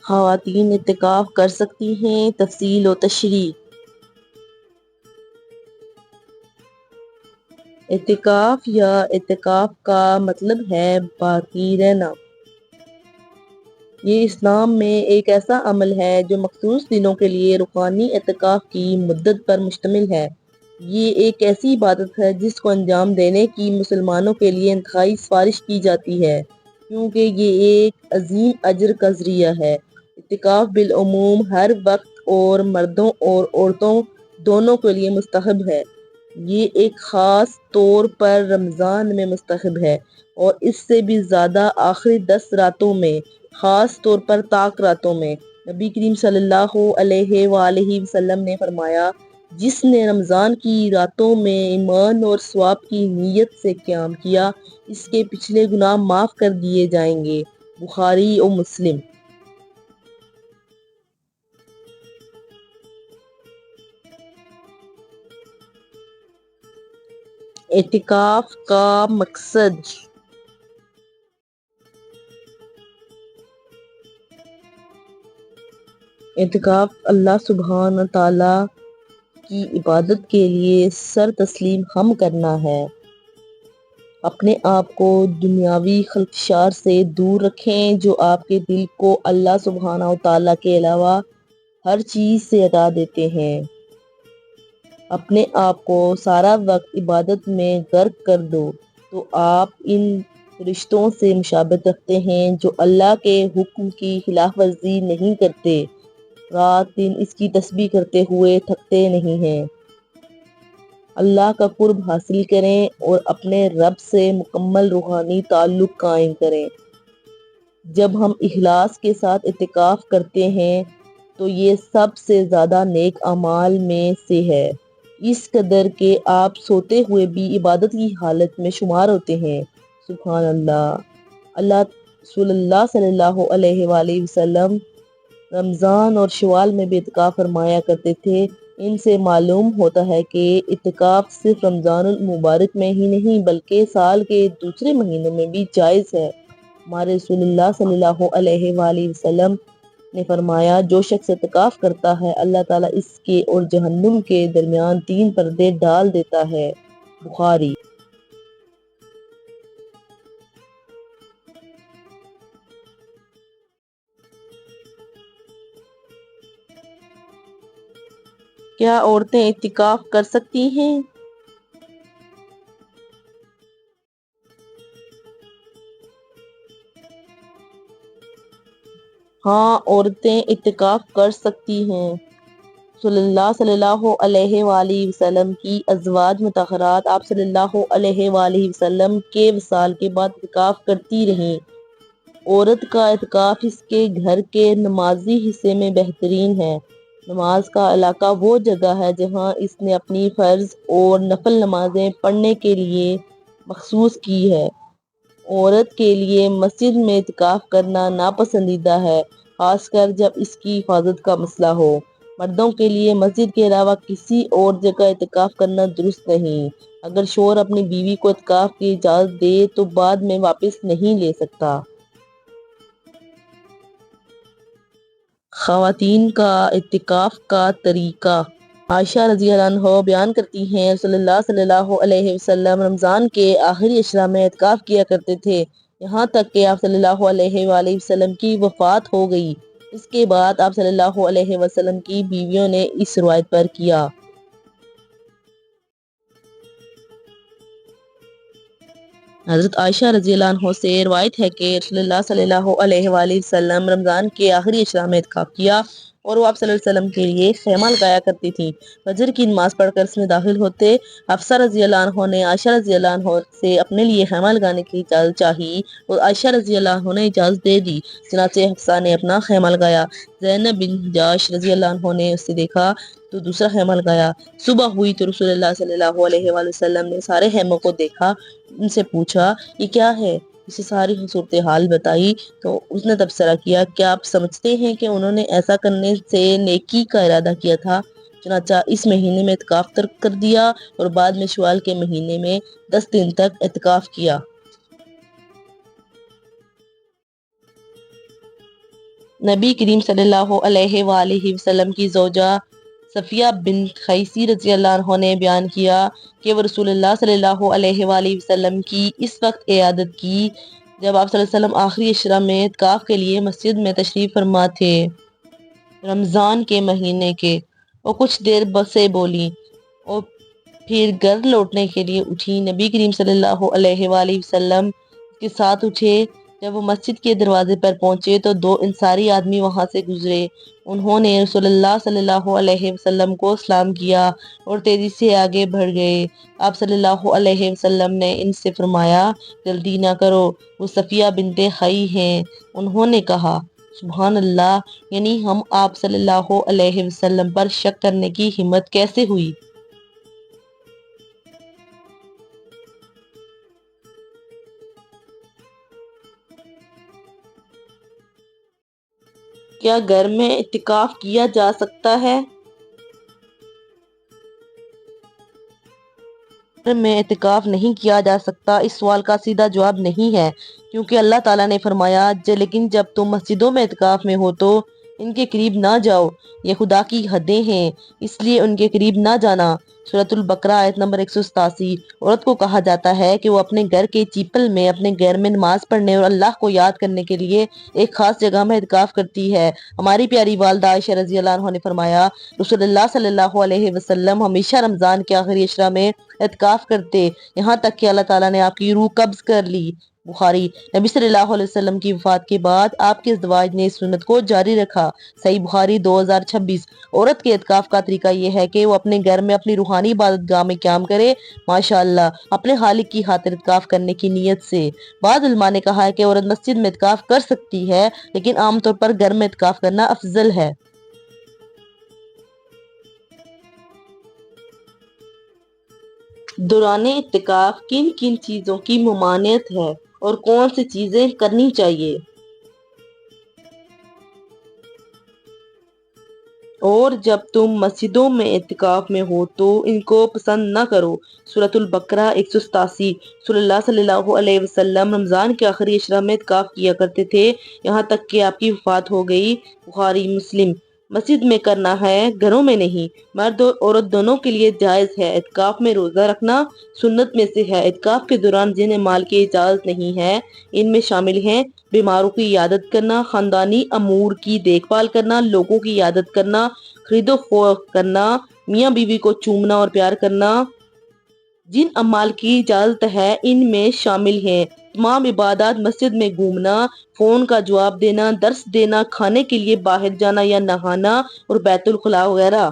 خواتین اعتکاف کر سکتی ہیں، تفصیل و تشریح۔ اعتکاف یا اعتکاف کا مطلب ہے باقی رہنا۔ یہ اسلام میں ایک ایسا عمل ہے جو مخصوص دنوں کے لیے روحانی اعتکاف کی مدت پر مشتمل ہے۔ یہ ایک ایسی عبادت ہے جس کو انجام دینے کی مسلمانوں کے لیے انتہائی سفارش کی جاتی ہے، کیونکہ یہ ایک عظیم اجر کا ذریعہ ہے۔ اعتکاف بالعموم ہر وقت اور مردوں اور عورتوں دونوں کے لیے مستحب ہے۔ یہ ایک خاص طور پر رمضان میں مستحب ہے اور اس سے بھی زیادہ آخری 10 راتوں میں، خاص طور پر طاق راتوں میں۔ نبی کریم صلی اللہ علیہ وآلہ وسلم نے فرمایا، جس نے رمضان کی راتوں میں ایمان اور ثواب کی نیت سے قیام کیا، اس کے پچھلے گناہ معاف کر دیے جائیں گے۔ بخاری و مسلم۔ اعتکاف کا مقصد۔ اعتکاف اللہ سبحانہ تعالیٰ کی عبادت کے لیے سر تسلیم خم کرنا ہے۔ اپنے آپ کو دنیاوی خلقشار سے دور رکھیں جو آپ کے دل کو اللہ سبحانہ تعالیٰ کے علاوہ ہر چیز سے ہٹا دیتے ہیں۔ اپنے آپ کو سارا وقت عبادت میں غرق کر دو تو آپ ان رشتوں سے مشابہت رکھتے ہیں جو اللہ کے حکم کی خلاف ورزی نہیں کرتے، رات دن اس کی تسبیح کرتے ہوئے تھکتے نہیں ہیں۔ اللہ کا قرب حاصل کریں اور اپنے رب سے مکمل روحانی تعلق قائم کریں۔ جب ہم اخلاص کے ساتھ اعتکاف کرتے ہیں تو یہ سب سے زیادہ نیک اعمال میں سے ہے، اس قدر کہ آپ سوتے ہوئے بھی عبادت کی حالت میں شمار ہوتے ہیں۔ سبحان اللہ۔ اللہ رسول اللہ صلی اللہ علیہ وآلہ وسلم رمضان اور شوال میں بھی اعتکاف فرمایا کرتے تھے۔ ان سے معلوم ہوتا ہے کہ اعتکاف صرف رمضان المبارک میں ہی نہیں بلکہ سال کے دوسرے مہینوں میں بھی جائز ہے۔ ہمارے رسول اللہ صلی اللہ علیہ وآلہ وسلم نے فرمایا، جو شخص اعتکاف کرتا ہے اللہ تعالیٰ اس کے اور جہنم کے درمیان 3 پردے ڈال دیتا ہے۔ بخاری۔ کیا عورتیں اعتکاف کر سکتی ہیں؟ ہاں، عورتیں اعتکاف کر سکتی ہیں۔ صلی اللہ علیہ وآلہ وسلم کی ازواج مطہرات آپ صلی اللہ علیہ وآلہ وسلم کے وصال کے بعد اعتکاف کرتی رہیں۔ عورت کا اعتکاف اس کے گھر کے نمازی حصے میں بہترین ہے۔ نماز کا علاقہ وہ جگہ ہے جہاں اس نے اپنی فرض اور نفل نمازیں پڑھنے کے لیے مخصوص کی ہے۔ عورت کے لیے مسجد میں اعتکاف کرنا ناپسندیدہ ہے، خاص کر جب اس کی حفاظت کا مسئلہ ہو۔ مردوں کے لیے مسجد کے علاوہ کسی اور جگہ اعتکاف کرنا درست نہیں۔ اگر شوہر اپنی بیوی کو اعتکاف کی اجازت دے تو بعد میں واپس نہیں لے سکتا۔ خواتین کا اعتکاف کا طریقہ۔ عائشہ رضی اللہ عنہا بیان کرتی ہیں، رسول اللہ صلی اللہ علیہ وسلم رمضان کے آخری عشرہ میں اعتکاف کیا کرتے تھے، یہاں تک کہ آپ صلی اللہ علیہ وآلہ وسلم کی وفات ہو گئی۔ اس کے بعد آپ صلی اللہ علیہ وسلم کی بیویوں نے اس روایت پر کیا۔ حضرت عائشہ رضی اللہ عنہا سے روایت ہے کہ رسول اللہ صلی اللہ علیہ وآلہ وسلم رمضان کے آخری عشرہ میں اعتکاف کیا اور وہ آپ صلی اللہ علیہ وسلم کے لیے خیمہ لگایا کرتی تھیں۔ فجر کی نماز پڑھ کر اس میں داخل ہوتے۔ حفصہ رضی اللہ عنہا نے عائشہ رضی اللہ عنہا سے اپنے لیے خیمہ لگانے کی اجازت چاہی اور عائشہ رضی اللہ عنہا نے اجازت دے دی، چنانچہ حفصہ نے اپنا خیمہ لگایا۔ زینب بن جاش رضی اللہ عنہا نے اسے دیکھا تو دوسرا خیمہ لگایا۔ صبح ہوئی تو رسول اللہ صلی اللہ علیہ وآلہ وسلم نے سارے خیموں کو دیکھا، ان سے پوچھا یہ کیا ہے، اسے ساری صورتحال بتائی تو اس نے تبصرہ کیا، کیا آپ سمجھتے ہیں کہ انہوں نے ایسا کرنے سے نیکی کا ارادہ کیا تھا؟ چنانچہ اس مہینے میں اعتکاف ترک کر دیا اور بعد میں شوال کے مہینے میں 10 دن تک اعتکاف کیا۔ نبی کریم صلی اللہ علیہ وآلہ وسلم کی زوجہ صفیہ بنت قیسی رضی اللہ عنہ نے بیان کیا کہ وہ رسول اللہ صلی اللہ علیہ وآلہ وسلم کی اس وقت عیادت کی جب آپ صلی اللہ علیہ وسلم آخری عشرہ میں اعتکاف کے لیے مسجد میں تشریف فرما تھے، رمضان کے مہینے کے۔ وہ کچھ دیر سے بولی اور پھر گھر لوٹنے کے لیے اٹھی۔ نبی کریم صلی اللہ علیہ وآلہ وسلم کے ساتھ اٹھے۔ جب وہ مسجد کے دروازے پر پہنچے تو دو انصاری آدمی وہاں سے گزرے۔ انہوں نے رسول اللہ صلی اللہ علیہ وسلم کو سلام کیا اور تیزی سے آگے بڑھ گئے۔ آپ صلی اللہ علیہ وسلم نے ان سے فرمایا، جلدی نہ کرو، وہ صفیہ بنت قیس ہیں۔ انہوں نے کہا، سبحان اللہ، یعنی ہم آپ صلی اللہ علیہ وسلم پر شک کرنے کی ہمت کیسے ہوئی؟ کیا گھر میں اعتکاف کیا جا سکتا ہے؟ گھر میں اعتکاف نہیں کیا جا سکتا، اس سوال کا سیدھا جواب نہیں ہے، کیونکہ اللہ تعالیٰ نے فرمایا، لیکن جب تم مسجدوں میں اعتکاف میں ہو تو ان کے قریب نہ جاؤ، یہ خدا کی حدیں ہیں، اس لیے ان کے قریب نہ جانا۔ سورۃ البقرہ آیت نمبر 187۔ عورت کو کہا جاتا ہے کہ وہ اپنے گھر کے چیپل میں اپنے گھر میں نماز پڑھنے اور اللہ کو یاد کرنے کے لیے ایک خاص جگہ میں اعتکاف کرتی ہے۔ ہماری پیاری والدہ عائشہ رضی اللہ عنہا نے فرمایا، رسول اللہ صلی اللہ علیہ وسلم ہمیشہ رمضان کے آخری عشرہ میں اعتکاف کرتے، یہاں تک کہ اللہ تعالیٰ نے آپ کی روح قبض کر لی۔ بخاری۔ نبی صلی اللہ علیہ وسلم کی وفات کے بعد آپ کے ازدواج نے اس سنت کو جاری رکھا۔ صحیح بخاری 2026۔ عورت کے اعتکاف کا طریقہ یہ ہے کہ وہ اپنے گھر میں اپنی روحانی عبادت گاہ میں قیام کرے، ماشاءاللہ، اپنے خالق کی خاطر اعتکاف کرنے کی نیت سے۔ بعض علماء نے کہا ہے کہ عورت مسجد میں اعتکاف کر سکتی ہے، لیکن عام طور پر گھر میں اعتکاف کرنا افضل ہے۔ دوران اعتکاف کن کن چیزوں کی ممانعت ہے اور کون سی چیزیں کرنی چاہیے؟ اور جب تم مسجدوں میں اعتکاف میں ہو تو ان کو پسند نہ کرو۔ سورۃ البقرہ 187۔ صلی اللہ علیہ وسلم رمضان کے آخری عشرہ میں اعتکاف کیا کرتے تھے، یہاں تک کہ آپ کی وفات ہو گئی۔ بخاری مسلم۔ مسجد میں کرنا ہے، گھروں میں نہیں۔ مرد اور عورت دونوں کے لیے جائز ہے۔ اعتکاف میں روزہ رکھنا سنت میں سے ہے۔ اعتکاف کے دوران جن اعمال کی اجازت نہیں ہے، ان میں شامل ہیں بیماروں کی عیادت کرنا، خاندانی امور کی دیکھ بھال کرنا، لوگوں کی عیادت کرنا، خرید و فروخت کرنا، میاں بیوی کو چومنا اور پیار کرنا۔ جن اعمال کی اجازت ہے ان میں شامل ہیں تمام عبادات، مسجد میں گھومنا، فون کا جواب دینا، درس دینا، کھانے کے لیے باہر جانا یا نہانا اور بیت الخلاء وغیرہ۔